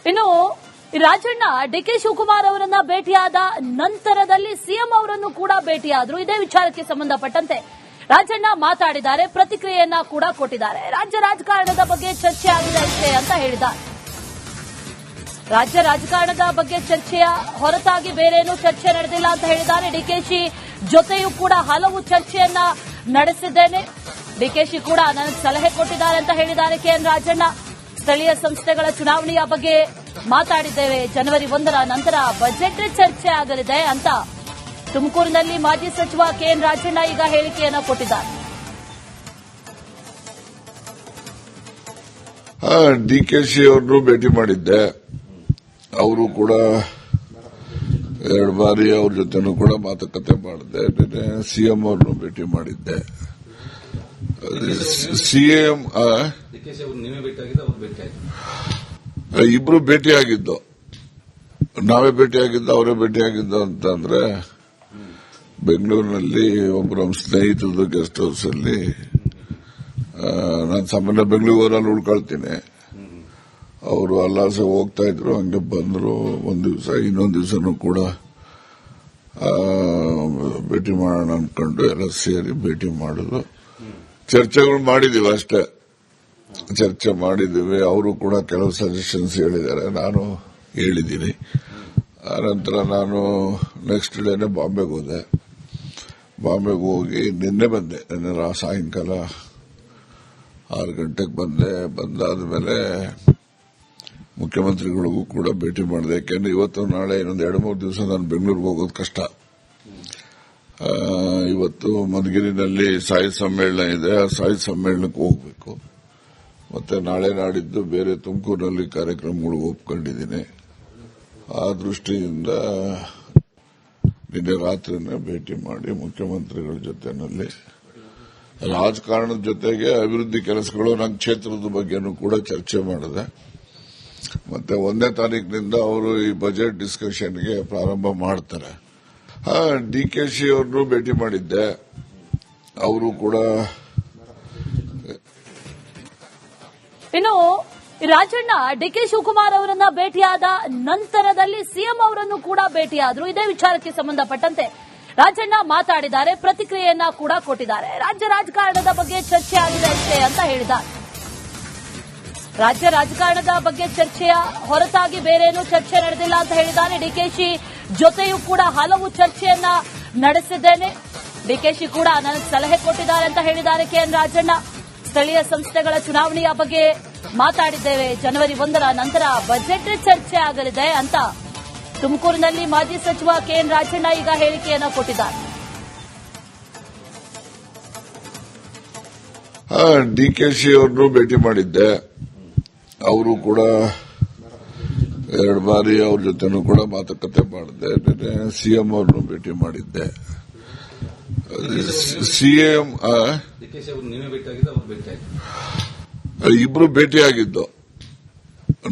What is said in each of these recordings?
ಇನ್ನು ರಾಜಣ್ಣ ಡಿಕೆ ಶಿವಕುಮಾರ್ ಅವರನ್ನ ಭೇಟಿಯಾದ ನಂತರದಲ್ಲಿ ಸಿಎಂ ಅವರನ್ನು ಕೂಡ ಭೇಟಿಯಾದ್ರು. ಇದೇ ವಿಚಾರಕ್ಕೆ ಸಂಬಂಧಪಟ್ಟಂತೆ ರಾಜಣ್ಣ ಮಾತಾಡಿದ್ದಾರೆ, ಪ್ರತಿಕ್ರಿಯೆಯನ್ನ ಕೂಡ ಕೊಟ್ಟಿದ್ದಾರೆ. ರಾಜ್ಯ ರಾಜಕಾರಣದ ಬಗ್ಗೆ ಚರ್ಚೆ ಆಗಿದೆ ಅಷ್ಟೇ ಅಂತ ಹೇಳಿದ್ದಾರೆ. ರಾಜ್ಯ ರಾಜಕಾರಣದ ಬಗ್ಗೆ ಚರ್ಚೆಯ ಹೊರತಾಗಿ ಬೇರೇನೂ ಚರ್ಚೆ ನಡೆದಿಲ್ಲ ಅಂತ ಹೇಳಿದ್ದಾರೆ. ಡಿಕೆಶಿ ಜೊತೆಯೂ ಕೂಡ ಹಲವು ಚರ್ಚೆಯನ್ನ ನಡೆಸಿದ್ದೇನೆ. ಡಿಕೆಶಿ ಕೂಡ ನನಗೆ ಸಲಹೆ ಕೊಟ್ಟಿದ್ದಾರೆ ಅಂತ ಹೇಳಿದ್ದಾರೆ ಕೆಎನ್ ರಾಜಣ್ಣ. ಸ್ಥಳೀಯ ಸಂಸ್ಥೆಗಳ ಚುನಾವಣೆಯ ಬಗ್ಗೆ ಮಾತಾಡಿದ್ದೇವೆ. ಜನವರಿ 1ರ ನಂತರ ಬಜೆಟ್ ಚರ್ಚೆ ಆಗಲಿದೆ ಅಂತ ತುಮಕೂರಿನಲ್ಲಿ ಮಾಜಿ ಸಚಿವ ಕೆಎನ್ ರಾಜಣ್ಣ ಈಗ ಹೇಳಿಕೆಯನ್ನು ಕೊಟ್ಟಿದ್ದಾರೆ. ಡಿಕೆಶಿ ಅವ್ರನ್ನು ಭೇಟಿ ಮಾಡಿದ್ದೆ. ಅವರು ಕೂಡ 2 ಬಾರಿ ಅವ್ರ ಜೊತೆನೂ ಕೂಡ ಮಾತುಕತೆ ಮಾಡಿದ್ದೆ. ಸಿಎಂ ಅವ್ರನ್ನು ಭೇಟಿ ಮಾಡಿದ್ದೆ. ಸಿಎಂ ಇಬ್ರು ಭೇಟಿಯಾಗಿದ್ದು, ನಾವೇ ಭೇಟಿಯಾಗಿದ್ದು ಅವರೇ ಭೇಟಿಯಾಗಿದ್ದು ಅಂತಂದ್ರೆ ಬೆಂಗಳೂರಿನಲ್ಲಿ ಒಬ್ಬರು ನಮ್ಮ ಸ್ನೇಹಿತರದ್ದು ಗೆಸ್ಟ್ ಹೌಸ್ ಅಲ್ಲಿ ನಾನು ಸಾಮಾನ್ಯ ಬೆಂಗಳೂರಲ್ಲಿ ಉಳ್ಕೊಳ್ತೀನಿ. ಅವರು ಅಲ್ಲಾಸೆ ಹೋಗ್ತಾ ಇದ್ರು, ಹಂಗೆ ಬಂದ್ರು. ಒಂದ್ ದಿವಸ ಇನ್ನೊಂದು ದಿವಸನೂ ಕೂಡ ಭೇಟಿ ಮಾಡೋಣ ಅನ್ಕೊಂಡು ಎಲ್ಲ ಸೇರಿ ಭೇಟಿ ಮಾಡಿದ್ರು. ಚರ್ಚೆಗಳು ಮಾಡಿದೀವಿ ಅಷ್ಟೇ, ಚರ್ಚೆ ಮಾಡಿದ್ದೀವಿ. ಅವರು ಕೂಡ ಕೆಲವು ಸಜೆಷನ್ಸ್ ಹೇಳಿದ್ದಾರೆ, ನಾನು ಹೇಳಿದ್ದೀನಿ. ಆನಂತರ ನಾನು ನೆಕ್ಸ್ಟ್ ಡೇನೆ ಬಾಂಬೆಗೆ ಹೋದೆ. ಬಾಂಬೆಗೆ ಹೋಗಿ ನಿನ್ನೆ ಬಂದೆ. ನಿನ್ನೆ ಸಾಯಂಕಾಲ 6 ಗಂಟೆಗೆ ಬಂದೆ. ಬಂದಾದ್ಮೇಲೆ ಮುಖ್ಯಮಂತ್ರಿಗಳಿಗೂ ಕೂಡ ಭೇಟಿ ಮಾಡಿದೆ. ಯಾಕೆಂದ್ರೆ ಇವತ್ತು ನಾಳೆ ಇನ್ನೊಂದು 2-3 ದಿವಸ ನಾನು ಬೆಂಗಳೂರಿಗೆ ಹೋಗೋದು ಕಷ್ಟ. ಇವತ್ತು ಮಧುಗಿರಿನಲ್ಲಿ ಸಾಹಿತ್ಯ ಸಮ್ಮೇಳನ ಇದೆ, ಆ ಸಾಹಿತ್ಯ ಸಮ್ಮೇಳನಕ್ಕೆ ಹೋಗಬೇಕು. ಮತ್ತೆ ನಾಳೆ ನಾಡಿದ್ದು ಬೇರೆ ತುಮಕೂರಿನಲ್ಲಿ ಕಾರ್ಯಕ್ರಮಗಳು ಒಪ್ಕೊಂಡಿದ್ದೀನಿ. ಆ ದೃಷ್ಟಿಯಿಂದ ನಿನ್ನೆ ರಾತ್ರಿನೇ ಭೇಟಿ ಮಾಡಿ ಮುಖ್ಯಮಂತ್ರಿಗಳ ಜೊತೆನಲ್ಲಿ ರಾಜಕಾರಣದ ಜೊತೆಗೆ ಅಭಿವೃದ್ಧಿ ಕೆಲಸಗಳು ನನ್ನ ಕ್ಷೇತ್ರದ ಬಗ್ಗೆನೂ ಕೂಡ ಚರ್ಚೆ ಮಾಡಿದೆ. ಮತ್ತೆ 1ನೇ ತಾರೀಕಿನಿಂದ ಅವರು ಈ ಬಜೆಟ್ ಡಿಸ್ಕಷನ್ಗೆ ಪ್ರಾರಂಭ ಮಾಡ್ತಾರೆ. ಡಿಕೆಶಿ ಅವ್ರನ್ನು ಭೇಟಿ ಮಾಡಿದ್ದೆ. ಅವರು ಕೂಡ ಇನ್ನು ರಾಜಣ್ಣ ಡಿಕೆ ಶಿವಕುಮಾರ್ ಅವರನ್ನ ಭೇಟಿಯಾದ ನಂತರದಲ್ಲಿ ಸಿಎಂ ಅವರನ್ನು ಕೂಡ ಭೇಟಿಯಾದ್ರು. ಇದೇ ವಿಚಾರಕ್ಕೆ ಸಂಬಂಧಪಟ್ಟಂತೆ ರಾಜಣ್ಣ ಮಾತಾಡಿದ್ದಾರೆ, ಪ್ರತಿಕ್ರಿಯೆಯನ್ನ ಕೂಡ ಕೊಟ್ಟಿದ್ದಾರೆ. ರಾಜ್ಯ ರಾಜಕಾರಣದ ಬಗ್ಗೆ ಚರ್ಚೆ ಆಗಿದೆ ಅಷ್ಟೇ ಅಂತ ಹೇಳಿದ್ದಾರೆ. ರಾಜ್ಯ ರಾಜಕಾರಣದ ಬಗ್ಗೆ ಚರ್ಚೆಯ ಹೊರತಾಗಿ ಬೇರೇನೂ ಚರ್ಚೆ ನಡೆದಿಲ್ಲ ಅಂತ ಹೇಳಿದ್ದಾರೆ. ಡಿಕೆಶಿ ಜೊತೆಯೂ ಕೂಡ ಹಲವು ಚರ್ಚೆಯನ್ನ ನಡೆಸಿದ್ದೇನೆ. ಡಿಕೆಶಿ ಕೂಡ ನನಗೆ ಸಲಹೆ ಕೊಟ್ಟಿದ್ದಾರೆ ಅಂತ ಹೇಳಿದ್ದಾರೆ ಕೆಎನ್ ರಾಜಣ್ಣ. ಸ್ಥಳೀಯ ಸಂಸ್ಥೆಗಳ ಚುನಾವಣೆಯ ಬಗ್ಗೆ ಮಾತಾಡಿದ್ದೇವೆ. ಜನವರಿ 1ರ ನಂತರ ಬಜೆಟ್ ಚರ್ಚೆ ಆಗಲಿದೆ ಅಂತ ತುಮಕೂರಿನಲ್ಲಿ ಮಾಜಿ ಸಚಿವ ಕೆಎನ್ ರಾಜಣ್ಣ ಈಗ ಹೇಳಿಕೆಯನ್ನು ಕೊಟ್ಟಿದ್ದಾರೆ. ಡಿಕೆಶಿ ಅವ್ರನ್ನು ಭೇಟಿ ಮಾಡಿದ್ದೆ. ಅವರು ಕೂಡ 2 ಬಾರಿ ಅವ್ರ ಜೊತೆನೂ ಕೂಡ ಮಾತುಕತೆ ಮಾಡಿದ್ದೆ. ಸಿಎಂ ಅವ್ರನ್ನು ಭೇಟಿ ಮಾಡಿದ್ದೆ. ಸಿಎಂ ಇಬ್ರು ಭೇಟಿಯಾಗಿದ್ದು,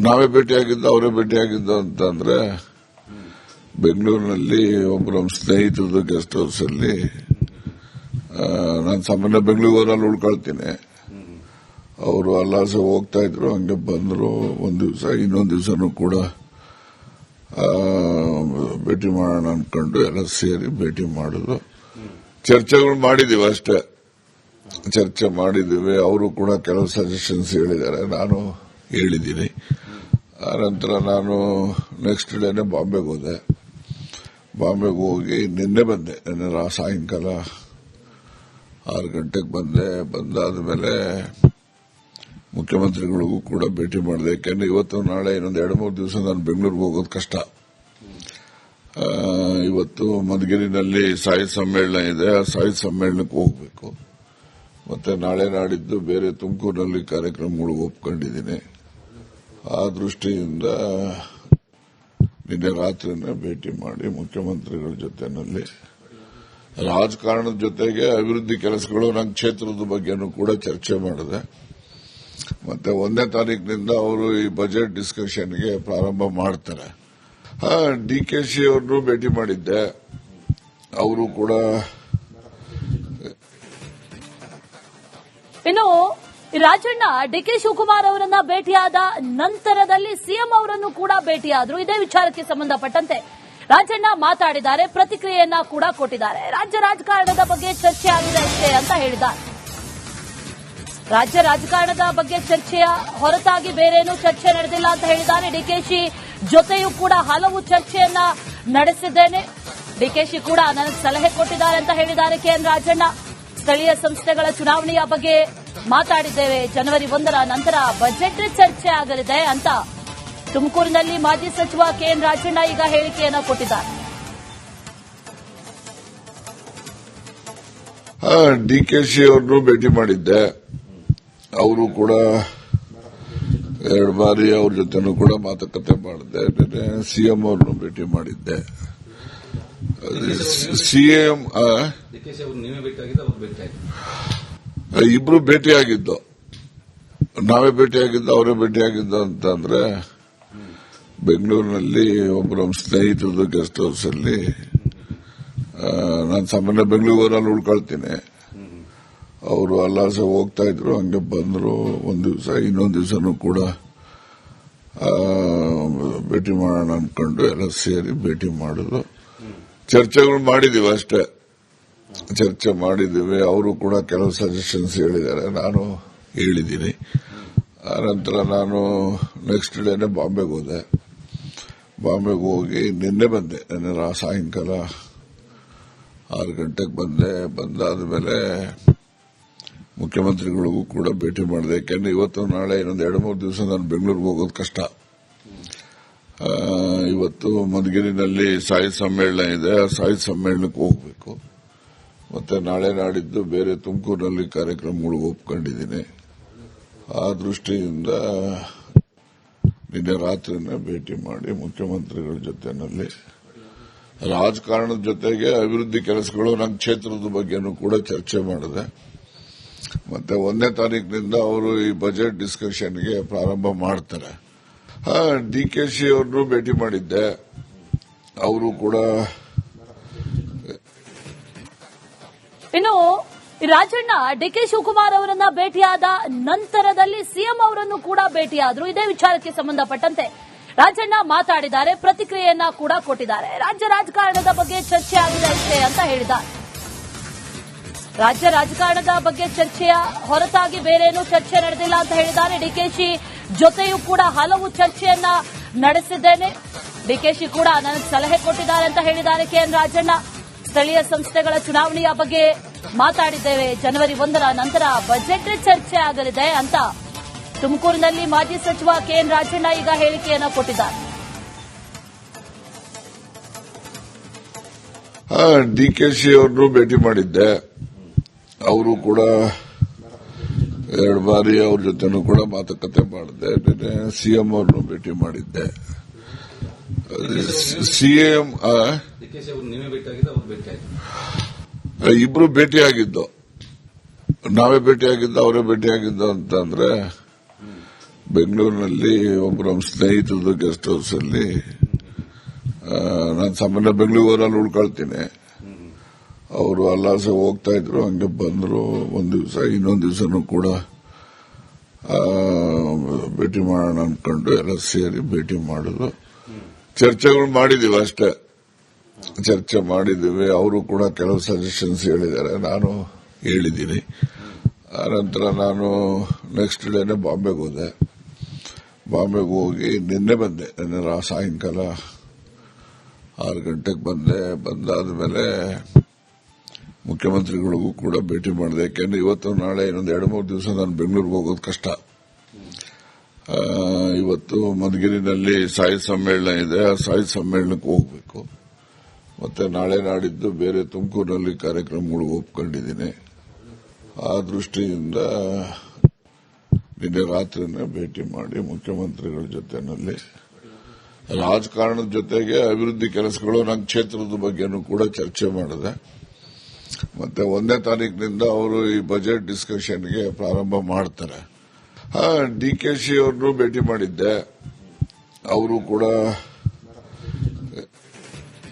ನಾವೇ ಭೇಟಿಯಾಗಿದ್ದು ಅವರೇ ಭೇಟಿಯಾಗಿದ್ದು ಅಂತಂದ್ರೆ ಬೆಂಗಳೂರಿನಲ್ಲಿ ಒಬ್ಬರು ನಮ್ಮ ಸ್ನೇಹಿತರದ್ದು ಗೆಸ್ಟ್ ಹೌಸ್ ಅಲ್ಲಿ ನಾನು ಸಾಮಾನ್ಯ ಬೆಂಗಳೂರಲ್ಲಿ ಉಳ್ಕೊಳ್ತೀನಿ. ಅವರು ಅಲ್ಲಾಸೆ ಹೋಗ್ತಾ ಇದ್ರು, ಹಂಗೆ ಬಂದ್ರು. ಒಂದ್ ದಿವಸ ಇನ್ನೊಂದು ದಿವಸನೂ ಕೂಡ ಭೇಟಿ ಮಾಡೋಣ ಅನ್ಕೊಂಡು ಎಲ್ಲ ಸೇರಿ ಭೇಟಿ ಮಾಡಿದ್ರು. ಚರ್ಚೆಗಳು ಮಾಡಿದೀವಿ ಅಷ್ಟೇ, ಚರ್ಚೆ ಮಾಡಿದ್ದೀವಿ. ಅವರು ಕೂಡ ಕೆಲವು ಸಜೆಷನ್ಸ್ ಹೇಳಿದ್ದಾರೆ, ನಾನು ಹೇಳಿದ್ದೀನಿ. ಆನಂತರ ನಾನು ನೆಕ್ಸ್ಟ್ ಡೇನೆ ಬಾಂಬೆಗೆ ಹೋದೆ. ಬಾಂಬೆಗೆ ಹೋಗಿ ನಿನ್ನೆ ಬಂದೆ. ನಿನ್ನೆ ಸಾಯಂಕಾಲ 6 ಗಂಟೆಗೆ ಬಂದೆ. ಬಂದಾದ್ಮೇಲೆ ಮುಖ್ಯಮಂತ್ರಿಗಳಿಗೂ ಕೂಡ ಭೇಟಿ ಮಾಡಿದೆ. ಯಾಕೆಂದ್ರೆ ಇವತ್ತು ನಾಳೆ ಇನ್ನೊಂದು 2-3 ದಿವಸ ನಾನು ಬೆಂಗಳೂರಿಗೆ ಹೋಗೋದು ಕಷ್ಟ. ಇವತ್ತು ಮಧುಗಿರಿನಲ್ಲಿ ಸಾಹಿತ್ಯ ಸಮ್ಮೇಳನ ಇದೆ, ಆ ಸಾಹಿತ್ಯ ಸಮ್ಮೇಳನಕ್ಕೆ ಹೋಗಬೇಕು. ಮತ್ತೆ ನಾಳೆ ನಾಡಿದ್ದು ಬೇರೆ ತುಮಕೂರಿನಲ್ಲಿ ಕಾರ್ಯಕ್ರಮಗಳು ಒಪ್ಕೊಂಡಿದ್ದೀನಿ. ಆ ದೃಷ್ಟಿಯಿಂದ ನಿನ್ನೆ ರಾತ್ರಿನೇ ಭೇಟಿ ಮಾಡಿ ಮುಖ್ಯಮಂತ್ರಿಗಳ ಜೊತೆನಲ್ಲಿ ರಾಜಕಾರಣದ ಜೊತೆಗೆ ಅಭಿವೃದ್ಧಿ ಕೆಲಸಗಳು ನನ್ನ ಕ್ಷೇತ್ರದ ಬಗ್ಗೆನೂ ಕೂಡ ಚರ್ಚೆ ಮಾಡಿದೆ. ಮತ್ತೆ 1ನೇ ತಾರೀಕಿನಿಂದ ಅವರು ಈ ಬಜೆಟ್ ಡಿಸ್ಕಷನ್ಗೆ ಪ್ರಾರಂಭ ಮಾಡ್ತಾರೆ. ಡಿಕೆಶಿ ಅವ್ರನ್ನು ಭೇಟಿ ಮಾಡಿದ್ದೆ. ಅವರು ಕೂಡ ಇನ್ನು ರಾಜಣ್ಣ ಡಿಕೆ ಶಿವಕುಮಾರ್ ಅವರನ್ನ ಭೇಟಿಯಾದ ನಂತರದಲ್ಲಿ ಸಿಎಂ ಅವರನ್ನು ಕೂಡ ಭೇಟಿಯಾದ್ರು. ಇದೇ ವಿಚಾರಕ್ಕೆ ಸಂಬಂಧಪಟ್ಟಂತೆ ರಾಜಣ್ಣ ಮಾತಾಡಿದ್ದಾರೆ, ಪ್ರತಿಕ್ರಿಯೆಯನ್ನ ಕೂಡ ಕೊಟ್ಟಿದ್ದಾರೆ. ರಾಜ್ಯ ರಾಜಕಾರಣದ ಬಗ್ಗೆ ಚರ್ಚೆ ಆಗಿದೆ ಅಷ್ಟೇ ಅಂತ ಹೇಳಿದ್ದಾರೆ. ರಾಜ್ಯ ರಾಜಕಾರಣದ ಬಗ್ಗೆ ಚರ್ಚೆಯ ಹೊರತಾಗಿ ಬೇರೇನೂ ಚರ್ಚೆ ನಡೆದಿಲ್ಲ ಅಂತ ಹೇಳಿದ್ದಾರೆ. ಡಿಕೆಶಿ ಜೊತೆಯೂ ಕೂಡ ಹಲವು ಚರ್ಚೆಯನ್ನ ನಡೆಸಿದ್ದೇನೆ. ಡಿಕೆಶಿ ಕೂಡ ನನಗೆ ಸಲಹೆ ಕೊಟ್ಟಿದ್ದಾರೆ ಅಂತ ಹೇಳಿದ್ದಾರೆ ಕೆಎನ್ ರಾಜಣ್ಣ. ಸ್ಥಳೀಯ ಸಂಸ್ಥೆಗಳ ಚುನಾವಣೆಯ ಬಗ್ಗೆ ಮಾತಾಡಿದ್ದೇವೆ. ಜನವರಿ 1ರ ನಂತರ ಬಜೆಟ್ ಚರ್ಚೆ ಆಗಲಿದೆ ಅಂತ ತುಮಕೂರಿನಲ್ಲಿ ಮಾಜಿ ಸಚಿವ ಕೆಎನ್ ರಾಜಣ್ಣ ಈಗ ಹೇಳಿಕೆಯನ್ನು ಕೊಟ್ಟಿದ್ದಾರೆ. ಡಿಕೆಶಿ ಅವ್ರನ್ನು ಭೇಟಿ ಮಾಡಿದ್ದೆ. ಅವರು ಕೂಡ 2 ಬಾರಿ ಅವ್ರ ಜೊತೆನೂ ಕೂಡ ಮಾತುಕತೆ ಮಾಡಿದ್ದೆ. ಸಿಎಂ ಅವ್ರನ್ನು ಭೇಟಿ ಮಾಡಿದ್ದೆ. ಸಿಎಂ ಇಬ್ರು ಭೇಟಿಯಾಗಿದ್ದು, ನಾವೇ ಭೇಟಿಯಾಗಿದ್ದು ಅವರೇ ಭೇಟಿಯಾಗಿದ್ದು ಅಂತಂದ್ರೆ ಬೆಂಗಳೂರಿನಲ್ಲಿ ಒಬ್ಬರು ನಮ್ಮ ಸ್ನೇಹಿತರದ್ದು ಗೆಸ್ಟ್ ಹೌಸ್ ಅಲ್ಲಿ ನಾನು ಸಾಮಾನ್ಯ ಬೆಂಗಳೂರಲ್ಲಿ ಉಳ್ಕೊಳ್ತೀನಿ. ಅವರು ಅಲ್ಲಾಸೆ ಹೋಗ್ತಾ ಇದ್ರು, ಹಂಗೆ ಬಂದ್ರು. ಒಂದ್ ದಿವಸ ಇನ್ನೊಂದು ದಿವಸನೂ ಕೂಡ ಭೇಟಿ ಮಾಡೋಣ ಅನ್ಕೊಂಡು ಎಲ್ಲ ಸೇರಿ ಭೇಟಿ ಮಾಡುದು. ಚರ್ಚೆಗಳು ಮಾಡಿದೀವಿ ಅಷ್ಟೇ, ಚರ್ಚೆ ಮಾಡಿದ್ದೀವಿ. ಅವರು ಕೂಡ ಕೆಲವು ಸಜೆಷನ್ಸ್ ಹೇಳಿದ್ದಾರೆ, ನಾನು ಹೇಳಿದ್ದೀನಿ. ಆನಂತರ ನಾನು ನೆಕ್ಸ್ಟ್ ಡೇನೆ ಬಾಂಬೆಗೆ ಹೋದೆ. ಬಾಂಬೆಗೆ ಹೋಗಿ ನಿನ್ನೆ ಬಂದೆ. ನಿನ್ನೆ ಸಾಯಂಕಾಲ 6 ಗಂಟೆಗೆ ಬಂದೆ. ಬಂದಾದ ಮೇಲೆ ಮುಖ್ಯಮಂತ್ರಿಗಳಿಗೂ ಕೂಡ ಭೇಟಿ ಮಾಡಿದೆ. ಯಾಕೆಂದ್ರೆ ಇವತ್ತು ನಾಳೆ ಇನ್ನೊಂದು 2-3 ದಿವಸ ನಾನು ಬೆಂಗಳೂರಿಗೆ ಹೋಗೋದು ಕಷ್ಟ. ಇವತ್ತು ಮಧುಗಿರಿನಲ್ಲಿ ಸಾಹಿತ್ಯ ಸಮ್ಮೇಳನ ಇದೆ, ಆ ಸಾಹಿತ್ಯ ಸಮ್ಮೇಳನಕ್ಕೆ ಹೋಗಬೇಕು. ಮತ್ತೆ ನಾಳೆ ನಾಡಿದ್ದು ಬೇರೆ ತುಮಕೂರಿನಲ್ಲಿ ಕಾರ್ಯಕ್ರಮಗಳಿಗೆ ಒಪ್ಕೊಂಡಿದ್ದೀನಿ. ಆ ದೃಷ್ಟಿಯಿಂದ ನಿನ್ನೆ ರಾತ್ರಿನೇ ಭೇಟಿ ಮಾಡಿ ಮುಖ್ಯಮಂತ್ರಿಗಳ ಜೊತೆನಲ್ಲಿ ರಾಜಕಾರಣದ ಜೊತೆಗೆ ಅಭಿವೃದ್ಧಿ ಕೆಲಸಗಳು ನಮ್ಮ ಕ್ಷೇತ್ರದ ಬಗ್ಗೆನೂ ಕೂಡ ಚರ್ಚೆ ಮಾಡಿದೆ. ಮತ್ತೆ 1ನೇ ತಾರೀಕಿನಿಂದ ಅವರು ಈ ಬಜೆಟ್ ಡಿಸ್ಕಷನ್ಗೆ ಪ್ರಾರಂಭ ಮಾಡ್ತಾರೆ. ಡಿಕೆಶಿ ಅವ್ರನ್ನು ಭೇಟಿ ಮಾಡಿದ್ದೆ. ಅವರು ಕೂಡ ಇನ್ನು ರಾಜಣ್ಣ ಡಿಕೆ ಶಿವಕುಮಾರ್ ಅವರನ್ನ ಭೇಟಿಯಾದ ನಂತರದಲ್ಲಿ ಸಿಎಂ ಅವರನ್ನು ಕೂಡ ಭೇಟಿಯಾದ್ರು. ಇದೇ ವಿಚಾರಕ್ಕೆ ಸಂಬಂಧಪಟ್ಟಂತೆ ರಾಜಣ್ಣ ಮಾತಾಡಿದ್ದಾರೆ, ಪ್ರತಿಕ್ರಿಯೆಯನ್ನ ಕೂಡ ಕೊಟ್ಟಿದ್ದಾರೆ. ರಾಜ್ಯ ರಾಜಕಾರಣದ ಬಗ್ಗೆ ಚರ್ಚೆ ಆಗಿದೆ ಅಷ್ಟೇ ಅಂತ ಹೇಳಿದ್ದಾರೆ. ರಾಜ್ಯ ರಾಜಕಾರಣದ ಬಗ್ಗೆ ಚರ್ಚೆಯ ಹೊರತಾಗಿ ಬೇರೇನೂ ಚರ್ಚೆ ನಡೆದಿಲ್ಲ ಅಂತ ಹೇಳಿದ್ದಾರೆ. ಡಿಕೆಶಿ ಜೊತೆಯೂ ಕೂಡ ಹಲವು ಚರ್ಚೆಯನ್ನ ನಡೆಸಿದ್ದೇನೆ. ಡಿಕೆಶಿ ಕೂಡ ನನಗೆ ಸಲಹೆ ಕೊಟ್ಟಿದ್ದಾರೆ ಅಂತ ಹೇಳಿದ್ದಾರೆ ಕೆಎನ್ ರಾಜಣ್ಣ. ಸ್ಥಳೀಯ ಸಂಸ್ಥೆಗಳ ಚುನಾವಣೆಯ ಬಗ್ಗೆ ಮಾತಾಡಿದ್ದೇವೆ. ಜನವರಿ 1ರ ನಂತರ ಬಜೆಟ್ ಚರ್ಚೆ ಆಗಲಿದೆ ಅಂತ ತುಮಕೂರಿನಲ್ಲಿ ಮಾಜಿ ಸಚಿವ ಕೆಎನ್ ರಾಜಣ್ಣ ಈಗ ಹೇಳಿಕೆಯನ್ನು ಕೊಟ್ಟಿದ್ದಾರೆ. ಡಿಕೆಶಿ ಅವ್ರನ್ನು ಭೇಟಿ ಮಾಡಿದ್ದೆ. ಅವರು ಕೂಡ 2 ಬಾರಿ ಅವ್ರ ಜೊತೆನೂ ಕೂಡ ಮಾತುಕತೆ ಮಾಡಿದ್ದೆ. ಸಿಎಂ ಅವ್ರನ್ನು ಭೇಟಿ ಮಾಡಿದ್ದೆ. ಸಿಎಂ ಇಬ್ರು ಭೇಟಿಯಾಗಿದ್ದು, ನಾವೇ ಭೇಟಿಯಾಗಿದ್ದು ಅವರೇ ಭೇಟಿಯಾಗಿದ್ದು ಅಂತಂದ್ರೆ ಬೆಂಗಳೂರಿನಲ್ಲಿ ಒಬ್ಬರು ನಮ್ಮ ಸ್ನೇಹಿತರದ್ದು ಗೆಸ್ಟ್ ಹೌಸ್ ಅಲ್ಲಿ ನಾನು ಸಾಮಾನ್ಯ ಬೆಂಗಳೂರಲ್ಲಿ ಉಳ್ಕೊಳ್ತೀನಿ. ಅವರು ಅಲ್ಲಾಸೆ ಹೋಗ್ತಾ ಇದ್ರು, ಹಂಗೆ ಬಂದ್ರು. ಒಂದ್ ದಿವಸ ಇನ್ನೊಂದು ದಿವಸನೂ ಕೂಡ ಭೇಟಿ ಮಾಡೋಣ ಅನ್ಕೊಂಡು ಎಲ್ಲ ಸೇರಿ ಭೇಟಿ ಮಾಡುದು. ಚರ್ಚೆಗಳು ಮಾಡಿದೀವಿ ಅಷ್ಟೇ, ಚರ್ಚೆ ಮಾಡಿದ್ದೀವಿ. ಅವರು ಕೂಡ ಕೆಲವು ಸಜೆಷನ್ಸ್ ಹೇಳಿದ್ದಾರೆ, ನಾನು ಹೇಳಿದ್ದೀನಿ. ಆನಂತರ ನಾನು ನೆಕ್ಸ್ಟ್ ಡೇನೆ ಬಾಂಬೆಗೆ ಹೋದೆ. ಬಾಂಬೆಗೆ ಹೋಗಿ ನಿನ್ನೆ ಬಂದೆ. ನಿನ್ನೆ ಸಾಯಂಕಾಲ 6 ಗಂಟೆಗೆ ಬಂದೆ. ಬಂದಾದ ಮೇಲೆ ಮುಖ್ಯಮಂತ್ರಿಗಳಿಗೂ ಕೂಡ ಭೇಟಿ ಮಾಡಿದೆ. ಯಾಕೆಂದ್ರೆ ಇವತ್ತು ನಾಳೆ ಇನ್ನೊಂದು 2-3 ದಿವಸ ನಾನು ಬೆಂಗಳೂರಿಗೆ ಹೋಗೋದು ಕಷ್ಟ. ಇವತ್ತು ಮಧುಗಿರಿನಲ್ಲಿ ಸಾಹಿತ್ಯ ಸಮ್ಮೇಳನ ಇದೆ, ಆ ಸಾಹಿತ್ಯ ಸಮ್ಮೇಳನಕ್ಕೆ ಹೋಗಬೇಕು. ಮತ್ತೆ ನಾಳೆ ನಾಡಿದ್ದು ಬೇರೆ ತುಮಕೂರಿನಲ್ಲಿ ಕಾರ್ಯಕ್ರಮಗಳಿಗೆ ಒಪ್ಕೊಂಡಿದ್ದೀನಿ. ಆ ದೃಷ್ಟಿಯಿಂದ ನಿನ್ನೆ ರಾತ್ರಿನೇ ಭೇಟಿ ಮಾಡಿ ಮುಖ್ಯಮಂತ್ರಿಗಳ ಜೊತೆನಲ್ಲಿ ರಾಜಕಾರಣದ ಜೊತೆಗೆ ಅಭಿವೃದ್ಧಿ ಕೆಲಸಗಳು ನಮ್ಮ ಕ್ಷೇತ್ರದ ಬಗ್ಗೆನೂ ಕೂಡ ಚರ್ಚೆ ಮಾಡಿದೆ. ಮತ್ತೆ 1ನೇ ತಾರೀಕಿನಿಂದ ಅವರು ಈ ಬಜೆಟ್ ಡಿಸ್ಕಷನ್ಗೆ ಪ್ರಾರಂಭ ಮಾಡ್ತಾರೆ. ಡಿಕೆಶಿ ಅವ್ರನ್ನು ಭೇಟಿ ಮಾಡಿದ್ದೆ. ಅವರು ಕೂಡ